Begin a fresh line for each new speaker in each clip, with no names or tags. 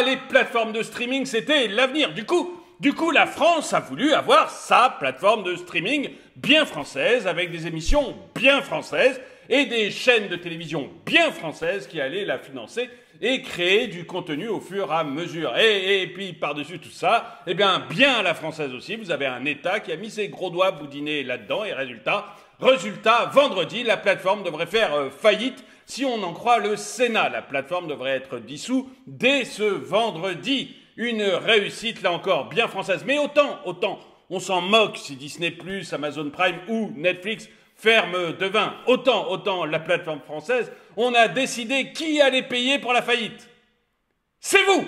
Ah, les plateformes de streaming, c'était l'avenir. Du coup, la France a voulu avoir sa plateforme de streaming bien française, avec des émissions bien françaises et des chaînes de télévision bien françaises qui allaient la financer et créer du contenu au fur et à mesure. Et puis, par-dessus tout ça, eh bien à la française aussi, vous avez un État qui a mis ses gros doigts boudinés là-dedans, et résultat, vendredi, la plateforme devrait faire faillite. Si on en croit le Sénat, la plateforme devrait être dissoute dès ce vendredi. Une réussite, là encore, bien française. Mais autant, on s'en moque si Disney+, Amazon Prime ou Netflix ferment demain. Autant la plateforme française, on a décidé qui allait payer pour la faillite. C'est vous!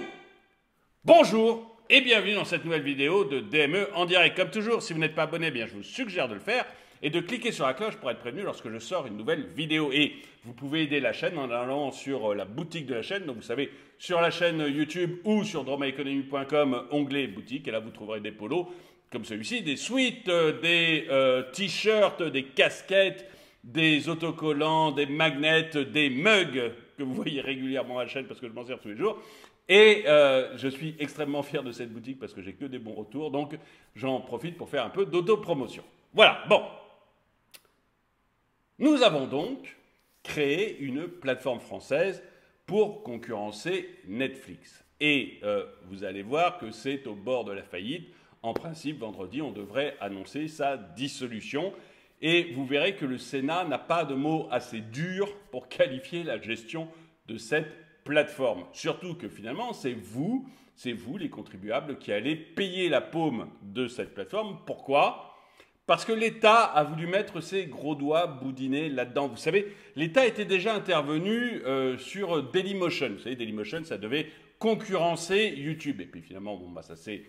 Bonjour et bienvenue dans cette nouvelle vidéo de DME en direct. Comme toujours, si vous n'êtes pas abonné, bien je vous suggère de le faire et de cliquer sur la cloche pour être prévenu lorsque je sors une nouvelle vidéo. Et vous pouvez aider la chaîne en allant sur la boutique de la chaîne. Donc vous savez, sur la chaîne YouTube ou sur dramaeconomy.com, onglet boutique. Et là, vous trouverez des polos comme celui-ci, des sweats, des t-shirts, des casquettes, des autocollants, des magnets, des mugs que vous voyez régulièrement à la chaîne parce que je m'en sers tous les jours. Et je suis extrêmement fier de cette boutique parce que j'ai que des bons retours. Donc j'en profite pour faire un peu d'autopromotion. Voilà, bon. Nous avons donc créé une plateforme française pour concurrencer Netflix. Et vous allez voir que c'est au bord de la faillite. En principe, vendredi, on devrait annoncer sa dissolution. Et vous verrez que le Sénat n'a pas de mots assez durs pour qualifier la gestion de cette plateforme. Surtout que finalement, c'est vous les contribuables, qui allez payer la paume de cette plateforme. Pourquoi ? Parce que l'État a voulu mettre ses gros doigts boudinés là-dedans. Vous savez, l'État était déjà intervenu sur Dailymotion. Vous savez, Dailymotion, ça devait concurrencer YouTube. Et puis finalement, ça s'est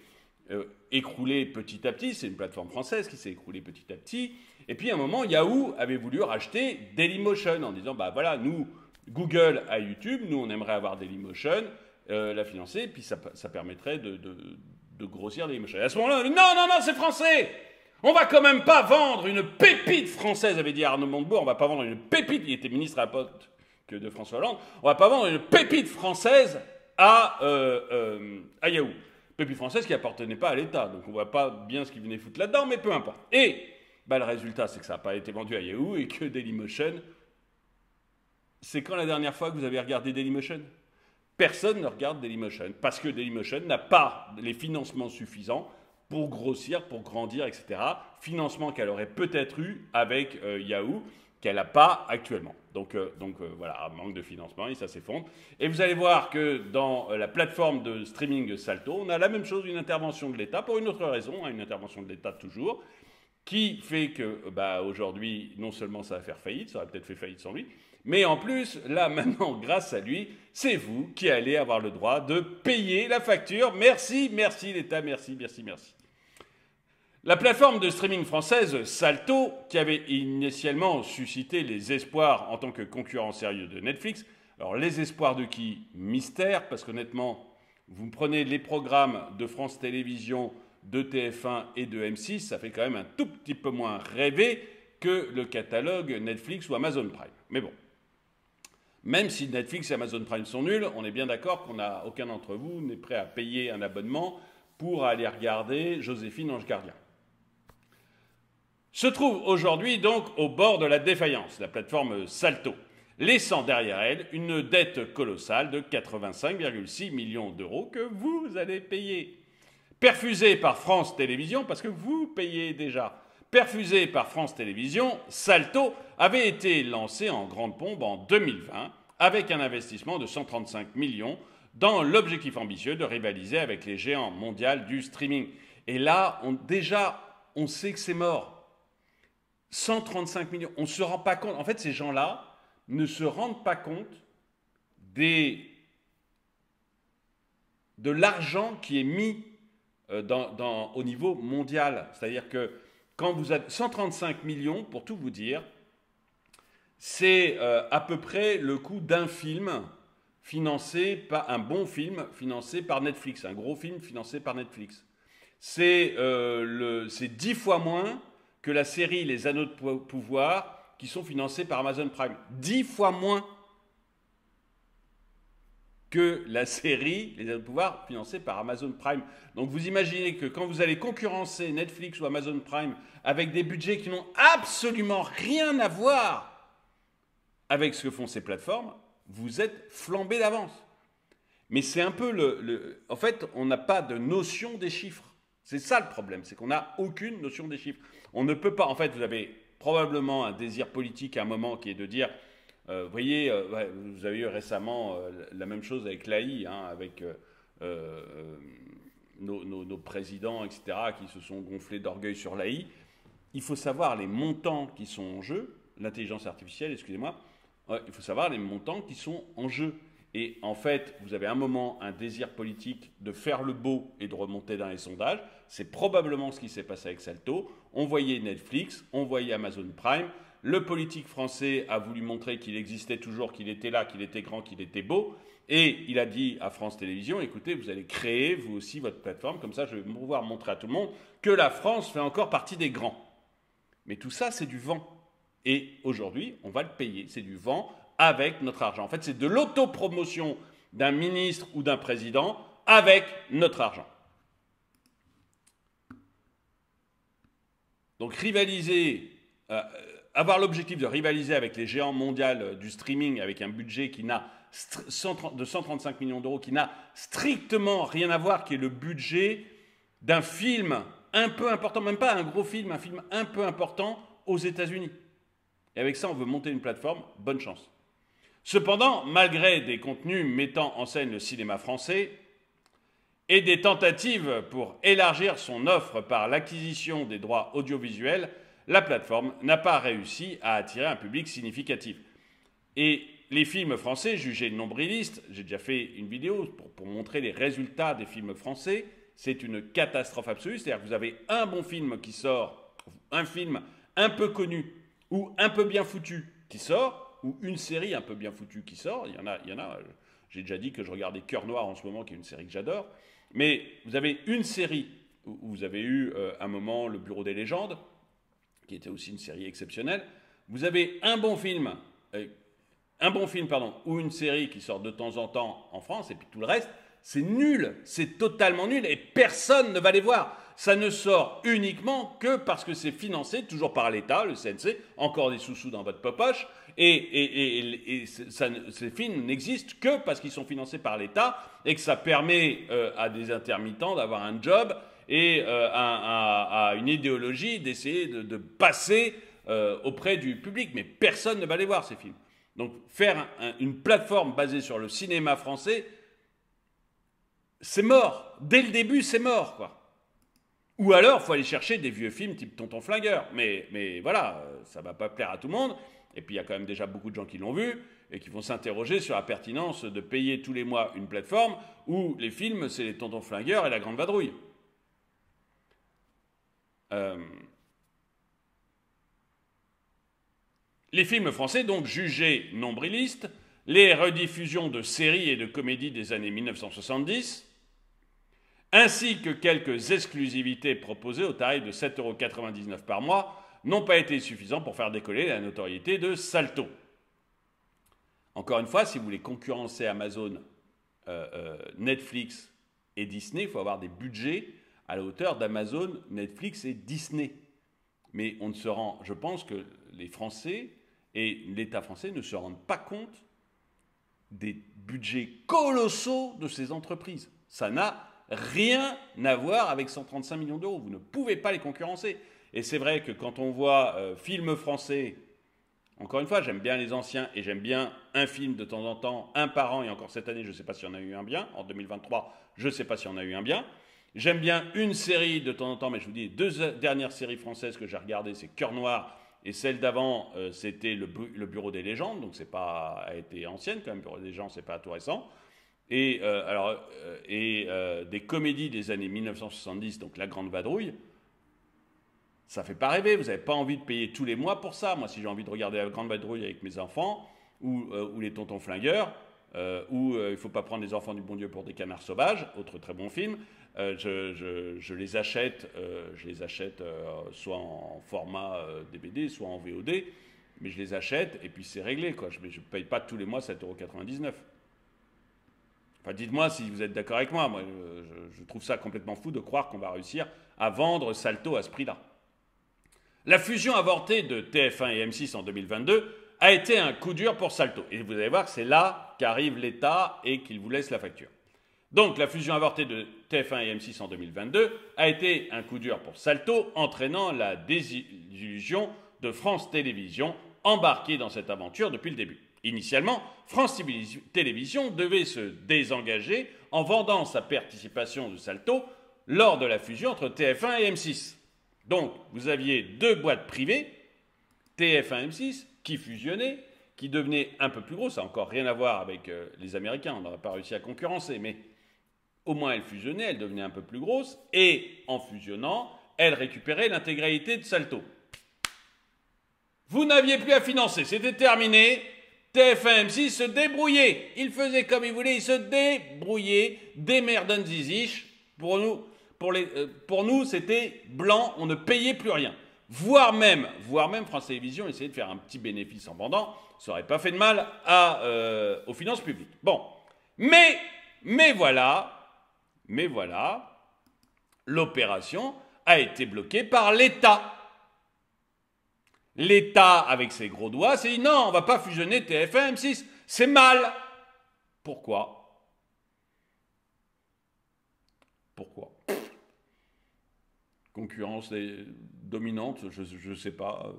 écroulé petit à petit. C'est une plateforme française qui s'est écroulée petit à petit. Et puis à un moment, Yahoo avait voulu racheter Dailymotion en disant, voilà, nous, Google a YouTube, nous, on aimerait avoir Dailymotion, la financer, et puis ça permettrait de grossir Dailymotion. Et à ce moment-là, non, c'est français! On va quand même pas vendre une pépite française, avait dit Arnaud Montebourg, on va pas vendre une pépite, il était ministre à l'époque de François Hollande, on va pas vendre une pépite française à Yahoo. Pépite française qui appartenait pas à l'État, donc on voit pas bien ce qu'il venait foutre là-dedans, mais peu importe. Et le résultat, c'est que ça n'a pas été vendu à Yahoo et que Dailymotion... C'est quand la dernière fois que vous avez regardé Dailymotion ? Personne ne regarde Dailymotion, parce que Dailymotion n'a pas les financements suffisants pour grossir, pour grandir, etc. Financement qu'elle aurait peut-être eu avec Yahoo, qu'elle n'a pas actuellement. Donc voilà, manque de financement et ça s'effondre. Et vous allez voir que dans la plateforme de streaming Salto, on a la même chose, une intervention de l'État, pour une autre raison, une intervention de l'État toujours, qui fait que aujourd'hui, non seulement ça va faire faillite, ça aurait peut-être fait faillite sans lui, mais en plus, là, maintenant, grâce à lui, c'est vous qui allez avoir le droit de payer la facture. Merci l'État, merci. La plateforme de streaming française Salto, qui avait initialement suscité les espoirs en tant que concurrent sérieux de Netflix, alors les espoirs de qui ? Mystère, parce qu'honnêtement, vous prenez les programmes de France Télévisions, de TF1 et de M6, ça fait quand même un tout petit peu moins rêver que le catalogue Netflix ou Amazon Prime. Mais bon. Même si Netflix et Amazon Prime sont nuls, on est bien d'accord aucun d'entre vous n'est prêt à payer un abonnement pour aller regarder Joséphine Ange Gardien. Se trouve aujourd'hui donc au bord de la défaillance, la plateforme Salto, laissant derrière elle une dette colossale de 85,6 millions d'euros que vous allez payer. Perfusée par France Télévisions, parce que vous payez déjà. Perfusé par France Télévisions, Salto avait été lancé en grande pompe en 2020 avec un investissement de 135 millions dans l'objectif ambitieux de rivaliser avec les géants mondiaux du streaming. Et là, on sait que c'est mort. 135 millions, on ne se rend pas compte. En fait, ces gens-là ne se rendent pas compte de l'argent qui est mis au niveau mondial. C'est-à-dire que quand vous avez 135 millions, pour tout vous dire, c'est à peu près le coût d'un film un bon film financé par Netflix, un gros film financé par Netflix. C'est 10 fois moins que la série Les Anneaux de Pouvoir qui sont financés par Amazon Prime. 10 fois moins que la série Les Anneaux de Pouvoir financée par Amazon Prime. Donc vous imaginez que quand vous allez concurrencer Netflix ou Amazon Prime avec des budgets qui n'ont absolument rien à voir avec ce que font ces plateformes, vous êtes flambé d'avance. Mais c'est un peu En fait, on n'a pas de notion des chiffres. C'est ça le problème, c'est qu'on n'a aucune notion des chiffres. On ne peut pas... En fait, vous avez probablement un désir politique à un moment qui est de dire... vous voyez, vous avez eu récemment la même chose avec l'AI, hein, avec nos présidents, etc., qui se sont gonflés d'orgueil sur l'AI. Il faut savoir les montants qui sont en jeu, l'intelligence artificielle, excusez-moi, il faut savoir les montants qui sont en jeu. Et en fait, vous avez un moment un désir politique de faire le beau et de remonter dans les sondages. C'est probablement ce qui s'est passé avec Salto. On voyait Netflix, on voyait Amazon Prime. Le politique français a voulu montrer qu'il existait toujours, qu'il était là, qu'il était grand, qu'il était beau. Et il a dit à France Télévisions, écoutez, vous allez créer vous aussi votre plateforme. Comme ça, je vais pouvoir montrer à tout le monde que la France fait encore partie des grands. Mais tout ça, c'est du vent. Et aujourd'hui, on va le payer. C'est du vent avec notre argent. En fait, c'est de l'autopromotion d'un ministre ou d'un président avec notre argent. Donc rivaliser, avoir l'objectif de rivaliser avec les géants mondiaux du streaming avec un budget qui n'a de 135 millions d'euros, qui n'a strictement rien à voir, qui est le budget d'un film un peu important, même pas un gros film, un film un peu important aux États-Unis. Et avec ça, on veut monter une plateforme, bonne chance. Cependant, malgré des contenus mettant en scène le cinéma français et des tentatives pour élargir son offre par l'acquisition des droits audiovisuels, la plateforme n'a pas réussi à attirer un public significatif. Et les films français jugés nombrilistes, j'ai déjà fait une vidéo pour montrer les résultats des films français, c'est une catastrophe absolue. C'est-à-dire que vous avez un bon film qui sort, un film un peu connu ou un peu bien foutu qui sort, ou une série un peu bien foutue qui sort. Il y en a. J'ai déjà dit que je regardais Cœur Noir en ce moment, qui est une série que j'adore. Mais vous avez une série où vous avez eu un moment Le Bureau des légendes, qui était aussi une série exceptionnelle. Vous avez un bon film, ou une série qui sort de temps en temps en France, et puis tout le reste, c'est nul, c'est totalement nul, et personne ne va les voir. Ça ne sort uniquement que parce que c'est financé toujours par l'État, le CNC, encore des sous-sous dans votre poche, et ces films n'existent que parce qu'ils sont financés par l'État et que ça permet à des intermittents d'avoir un job et à une idéologie d'essayer de passer auprès du public. Mais personne ne va les voir, ces films. Donc faire une plateforme basée sur le cinéma français, c'est mort. Dès le début, c'est mort, quoi. Ou alors, il faut aller chercher des vieux films type Tonton Flingueur. Mais voilà, ça ne va pas plaire à tout le monde. Et puis, il y a quand même déjà beaucoup de gens qui l'ont vu et qui vont s'interroger sur la pertinence de payer tous les mois une plateforme où les films, c'est les Tontons Flingueurs et la Grande Vadrouille. Les films français, donc, jugés nombrilistes, les rediffusions de séries et de comédies des années 1970, ainsi que quelques exclusivités proposées au tarif de 7,99 € par mois, n'ont pas été suffisants pour faire décoller la notoriété de Salto. Encore une fois, si vous voulez concurrencer Amazon, Netflix et Disney, il faut avoir des budgets à la hauteur d'Amazon, Netflix et Disney. Mais je pense que les Français et l'État français ne se rendent pas compte des budgets colossaux de ces entreprises. Ça n'a rien à voir avec 135 millions d'euros. Vous ne pouvez pas les concurrencer. Et c'est vrai que quand on voit films français, encore une fois, j'aime bien les anciens et j'aime bien un film de temps en temps, un par an, et encore cette année, je ne sais pas si on a eu un bien. En 2023, je ne sais pas si on a eu un bien. J'aime bien une série de temps en temps, mais je vous dis, les deux dernières séries françaises que j'ai regardées, c'est Cœur Noir, et celle d'avant, c'était le Bureau des légendes, donc c'est pas, a été ancienne quand même, Bureau des légendes, c'est pas tout récent. Et des comédies des années 1970, donc La Grande Vadrouille, ça fait pas rêver, vous n'avez pas envie de payer tous les mois pour ça. Moi, si j'ai envie de regarder La Grande Vadrouille avec mes enfants, ou les Tontons Flingueurs, ou Il ne faut pas prendre les enfants du bon Dieu pour des canards sauvages, autre très bon film, je les achète, soit en format DVD, soit en VOD, mais je les achète et puis c'est réglé, quoi. Je ne paye pas tous les mois 7,99 €. Enfin, dites-moi si vous êtes d'accord avec moi. Moi, je trouve ça complètement fou de croire qu'on va réussir à vendre Salto à ce prix-là. La fusion avortée de TF1 et M6 en 2022 a été un coup dur pour Salto. Et vous allez voir que c'est là qu'arrive l'État et qu'il vous laisse la facture. Donc, la fusion avortée de TF1 et M6 en 2022 a été un coup dur pour Salto, entraînant la désillusion de France Télévisions, embarquée dans cette aventure depuis le début. Initialement, France Télévisions devait se désengager en vendant sa participation de Salto lors de la fusion entre TF1 et M6. Donc, vous aviez deux boîtes privées, TF1 et M6, qui fusionnaient, qui devenaient un peu plus grosses. Ça n'a encore rien à voir avec les Américains, on n'aurait pas réussi à concurrencer, mais au moins elles fusionnaient, elles devenaient un peu plus grosses, et en fusionnant, elles récupéraient l'intégralité de Salto. Vous n'aviez plus à financer, c'était terminé. TF1 M6 se débrouillait. Ils faisaient comme ils voulaient, ils se débrouillaient. Démerden ziziche. Pour nous, c'était blanc, on ne payait plus rien. Voire même France Télévisions essayait de faire un petit bénéfice en vendant. Ça n'aurait pas fait de mal aux finances publiques. Bon. Mais voilà, l'opération a été bloquée par l'État. L'État, avec ses gros doigts, s'est dit non, on ne va pas fusionner TF1 M6. C'est mal. Pourquoi? Concurrence dominante, je ne sais pas.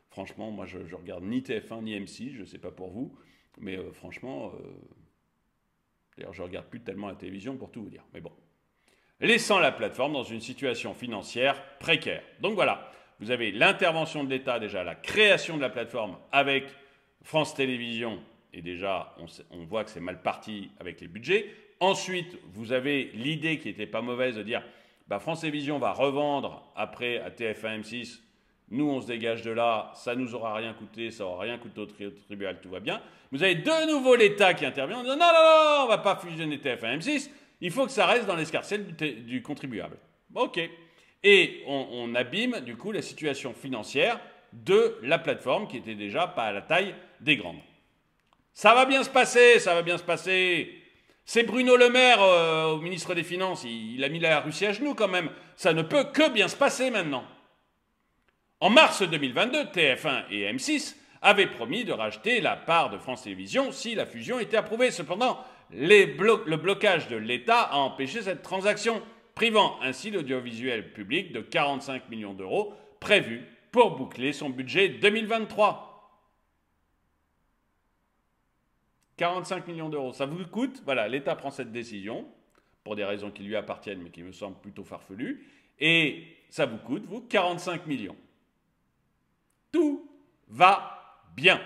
Franchement, moi, je regarde ni TF1 ni M6, je ne sais pas pour vous. Mais franchement, d'ailleurs, je ne regarde plus tellement la télévision pour tout vous dire. Mais bon. Laissant la plateforme dans une situation financière précaire. Donc voilà. Vous avez l'intervention de l'État, déjà la création de la plateforme avec France Télévisions, et déjà on voit que c'est mal parti avec les budgets. Ensuite, vous avez l'idée qui n'était pas mauvaise de dire bah, France Télévisions va revendre après à TF1 M6, nous on se dégage de là, ça nous aura rien coûté, ça aura rien coûté au tribunal, tout va bien. Vous avez de nouveau l'État qui intervient en disant non, on ne va pas fusionner TF1 M6, il faut que ça reste dans l'escarcelle du contribuable. Ok. Et on abîme du coup la situation financière de la plateforme qui était déjà pas à la taille des grandes. Ça va bien se passer, ça va bien se passer. C'est Bruno Le Maire, au ministre des Finances, il a mis la Russie à genoux quand même. Ça ne peut que bien se passer maintenant. En mars 2022, TF1 et M6 avaient promis de racheter la part de France Télévisions si la fusion était approuvée. Cependant, le blocage de l'État a empêché cette transaction, privant ainsi l'audiovisuel public de 45 millions d'euros prévus pour boucler son budget 2023. 45 millions d'euros, ça vous coûte? Voilà, l'État prend cette décision, pour des raisons qui lui appartiennent, mais qui me semblent plutôt farfelues, et ça vous coûte, vous, 45 millions. Tout va bien.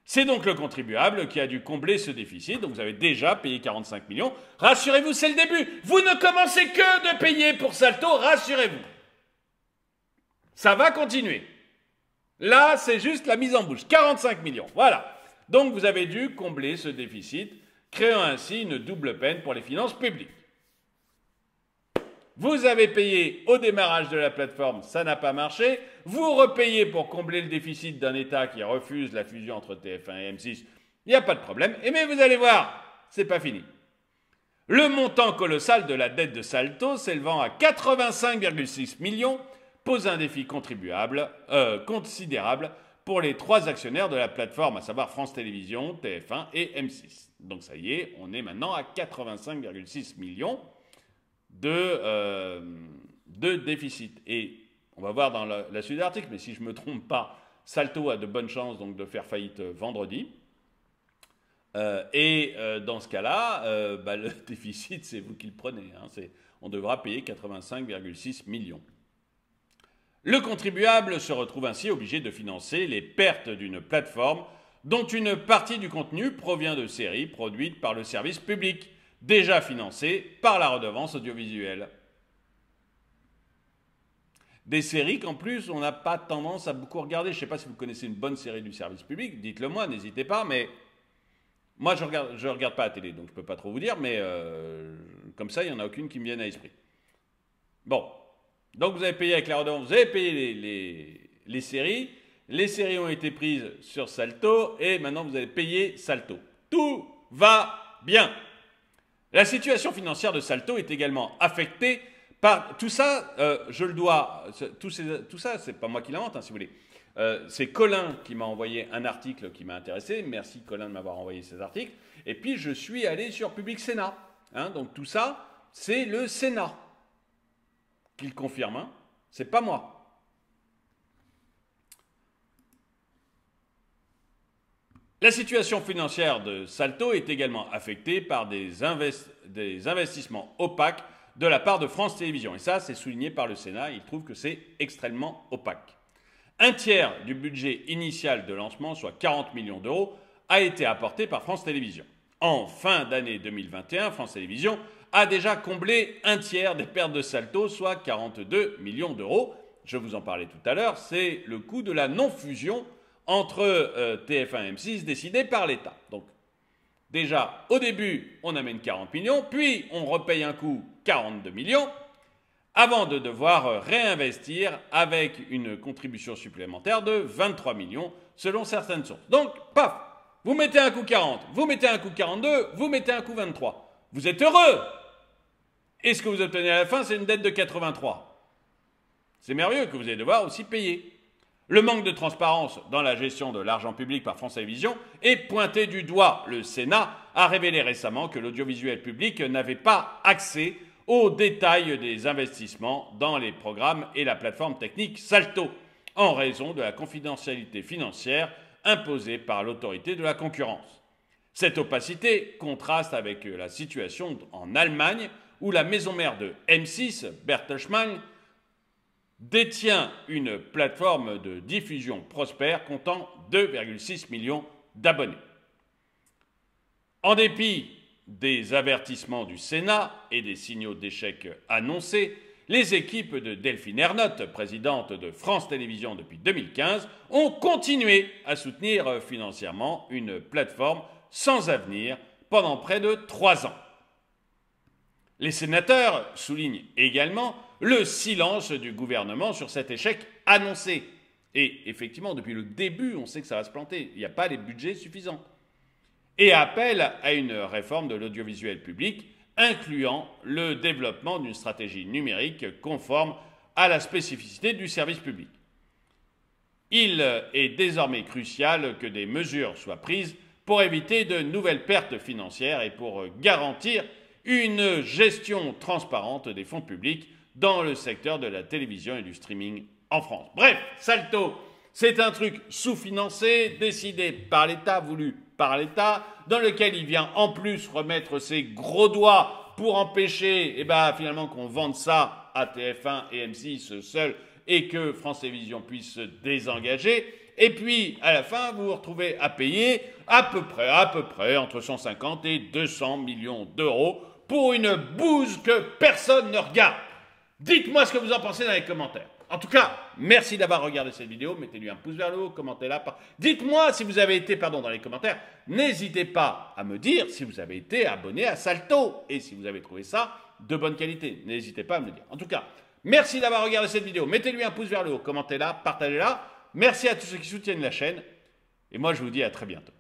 C'est donc le contribuable qui a dû combler ce déficit. Donc vous avez déjà payé 45 millions. Rassurez-vous, c'est le début. Vous ne commencez que de payer pour Salto, rassurez-vous. Ça va continuer. Là, c'est juste la mise en bouche. 45 millions, voilà. Donc vous avez dû combler ce déficit, créant ainsi une double peine pour les finances publiques. Vous avez payé au démarrage de la plateforme, ça n'a pas marché. Vous repayez pour combler le déficit d'un État qui refuse la fusion entre TF1 et M6. Il n'y a pas de problème. Mais vous allez voir, c'est pas fini. Le montant colossal de la dette de Salto, s'élevant à 85,6 millions, pose un défi considérable pour les trois actionnaires de la plateforme, à savoir France Télévisions, TF1 et M6. Donc ça y est, on est maintenant à 85,6 millions de déficit. Et on va voir dans la suite de l'article, mais si je ne me trompe pas, Salto a de bonnes chances donc, de faire faillite vendredi. Dans ce cas-là, le déficit, c'est vous qui le prenez. Hein, on devra payer 85,6 millions. Le contribuable se retrouve ainsi obligé de financer les pertes d'une plateforme dont une partie du contenu provient de séries produites par le service public, déjà financées par la redevance audiovisuelle. Des séries qu'en plus, on n'a pas tendance à beaucoup regarder. Je ne sais pas si vous connaissez une bonne série du service public, dites-le moi, n'hésitez pas, mais moi, je regarde pas la télé, donc je ne peux pas trop vous dire, mais comme ça, il n'y en a aucune qui me vienne à l'esprit. Bon, donc vous avez payé avec la redevance, vous avez payé les séries ont été prises sur Salto, et maintenant vous allez payer Salto. Tout va bien. La situation financière de Salto est également affectée par tout ça. Je le dois. Tout ça, c'est pas moi qui l'invente, hein, si vous voulez. C'est Colin qui m'a envoyé un article qui m'a intéressé. Merci Colin de m'avoir envoyé ces articles. Et puis je suis allé sur Public Sénat. Hein, donc tout ça, c'est le Sénat qui le confirme. Hein, c'est pas moi. La situation financière de Salto est également affectée par des investissements opaques de la part de France Télévisions. Et ça, c'est souligné par le Sénat. Il trouve que c'est extrêmement opaque. Un tiers du budget initial de lancement, soit 40 millions d'euros, a été apporté par France Télévisions. En fin d'année 2021, France Télévisions a déjà comblé un tiers des pertes de Salto, soit 42 millions d'euros. Je vous en parlais tout à l'heure, c'est le coût de la non-fusion entre TF1 et M6 décidé par l'État. Donc, déjà, au début, on amène 40 millions, puis on repaye un coup 42 millions, avant de devoir réinvestir avec une contribution supplémentaire de 23 millions, selon certaines sources. Donc, paf, vous mettez un coup 40, vous mettez un coup 42, vous mettez un coup 23. Vous êtes heureux! Et ce que vous obtenez à la fin, c'est une dette de 83. C'est merveilleux que vous allez devoir aussi payer. Le manque de transparence dans la gestion de l'argent public par France Télévisions est pointé du doigt. Le Sénat a révélé récemment que l'audiovisuel public n'avait pas accès aux détails des investissements dans les programmes et la plateforme technique Salto, en raison de la confidentialité financière imposée par l'autorité de la concurrence. Cette opacité contraste avec la situation en Allemagne, où la maison mère de M6, Bertelsmann, détient une plateforme de diffusion prospère comptant 2,6 millions d'abonnés. En dépit des avertissements du Sénat et des signaux d'échec annoncés, les équipes de Delphine Ernotte, présidente de France Télévisions depuis 2015, ont continué à soutenir financièrement une plateforme sans avenir pendant près de 3 ans. Les sénateurs soulignent également le silence du gouvernement sur cet échec annoncé. Et effectivement, depuis le début, on sait que ça va se planter. Il n'y a pas les budgets suffisants. Et appelle à une réforme de l'audiovisuel public, incluant le développement d'une stratégie numérique conforme à la spécificité du service public. Il est désormais crucial que des mesures soient prises pour éviter de nouvelles pertes financières et pour garantir une gestion transparente des fonds publics dans le secteur de la télévision et du streaming en France. Bref, Salto, c'est un truc sous-financé, décidé par l'État, voulu par l'État, dans lequel il vient en plus remettre ses gros doigts pour empêcher finalement qu'on vende ça à TF1 et M6 seul et que France Télévisions puisse se désengager. Et puis, à la fin, vous vous retrouvez à payer à peu près entre 150 et 200 millions d'euros pour une bouse que personne ne regarde. Dites-moi ce que vous en pensez dans les commentaires. En tout cas, merci d'avoir regardé cette vidéo. Mettez-lui un pouce vers le haut, commentez-la. Dites-moi si vous avez été, dans les commentaires. N'hésitez pas à me dire si vous avez été abonné à Salto et si vous avez trouvé ça de bonne qualité. N'hésitez pas à me le dire. En tout cas, merci d'avoir regardé cette vidéo. Mettez-lui un pouce vers le haut, commentez-la, partagez-la. Merci à tous ceux qui soutiennent la chaîne. Et moi, je vous dis à très bientôt.